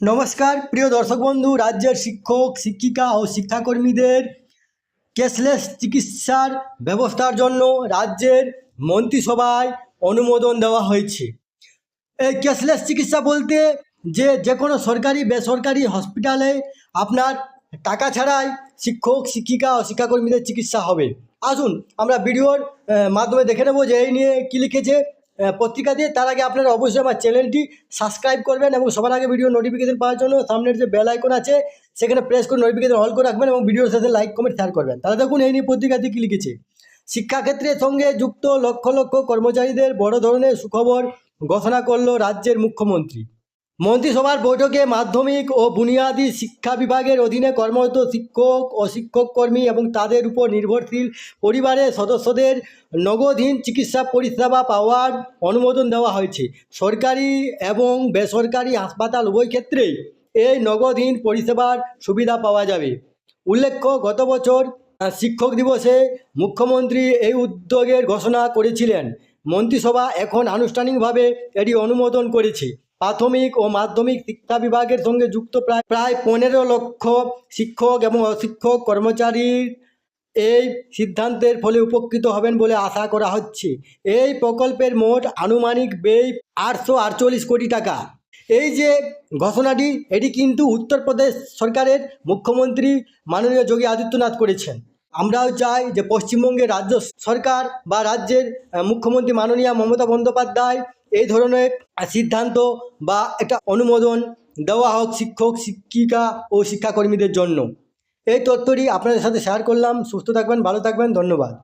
নমস্কার প্রিয় দর্শক বন্ধু, রাজ্যের শিক্ষক শিক্ষিকা ও শিক্ষাকর্মীদের ক্যাশলেস চিকিৎসার ব্যবস্থার জন্য রাজ্যের মন্ত্রিসভায় অনুমোদন দেওয়া হয়েছে। এই ক্যাশলেস চিকিৎসা বলতে যে কোনো সরকারি বেসরকারি হসপিটালে আপনার টাকা ছাড়াই শিক্ষক শিক্ষিকা ও শিক্ষাকর্মীদের চিকিৎসা হবে। আসুন আমরা ভিডিওর মাধ্যমে দেখে নেব যে এই নিয়ে কী লিখেছে পত্রিকা দিয়ে। তার আগে আপনারা অবশ্যই আমার চ্যানেলটি সাবস্ক্রাইব করবেন এবং সবার আগে ভিডিও নোটিফিকেশন পাওয়ার জন্য সামনের যে বেল আইকন আছে সেখানে প্রেস করে নোটিফিকেশন অল করে রাখবেন এবং ভিডিওর সাথে লাইক কমেন্ট শেয়ার করবেন। তাহলে দেখুন এই নিয়ে পত্রিকাতে কী লিখেছে। শিক্ষাক্ষেত্রের সঙ্গে যুক্ত লক্ষ লক্ষ কর্মচারীদের বড় ধরনের সুখবর ঘোষণা করল রাজ্যের মুখ্যমন্ত্রী। মন্ত্রিসভার বৈঠকে মাধ্যমিক ও বুনিয়াদী শিক্ষা বিভাগের অধীনে কর্মরত শিক্ষক ও শিক্ষক কর্মী এবং তাদের উপর নির্ভরশীল পরিবারের সদস্যদের নগদহীন চিকিৎসা পরিষেবা পাওয়ার অনুমোদন দেওয়া হয়েছে। সরকারি এবং বেসরকারি হাসপাতাল উভয় ক্ষেত্রেই এই নগদহীন পরিষেবার সুবিধা পাওয়া যাবে। উল্লেখ্য, গত বছর শিক্ষক দিবসে মুখ্যমন্ত্রী এই উদ্যোগের ঘোষণা করেছিলেন। মন্ত্রিসভা এখন আনুষ্ঠানিকভাবে এটি অনুমোদন করেছে। প্রাথমিক ও মাধ্যমিক শিক্ষা বিভাগের সঙ্গে যুক্ত প্রায় 15 লক্ষ শিক্ষক এবং অশিক্ষক কর্মচারীর এই সিদ্ধান্তের ফলে উপকৃত হবেন বলে আশা করা হচ্ছে। এই প্রকল্পের মোট আনুমানিক ব্যয় 848 কোটি টাকা। এই যে ঘোষণাটি, এটি কিন্তু উত্তরপ্রদেশ সরকারের মুখ্যমন্ত্রী মাননীয় যোগী আদিত্যনাথ করেছেন। আমরাও চাই যে পশ্চিমবঙ্গের রাজ্য সরকার বা রাজ্যের মুখ্যমন্ত্রী মাননীয়া মমতা বন্দ্যোপাধ্যায় এই ধরনের সিদ্ধান্ত বা একটা অনুমোদন দেওয়া হোক শিক্ষক শিক্ষিকা ও শিক্ষাকর্মীদের জন্য। এই তথ্যটি আপনাদের সাথে শেয়ার করলাম। সুস্থ থাকবেন, ভালো থাকবেন, ধন্যবাদ।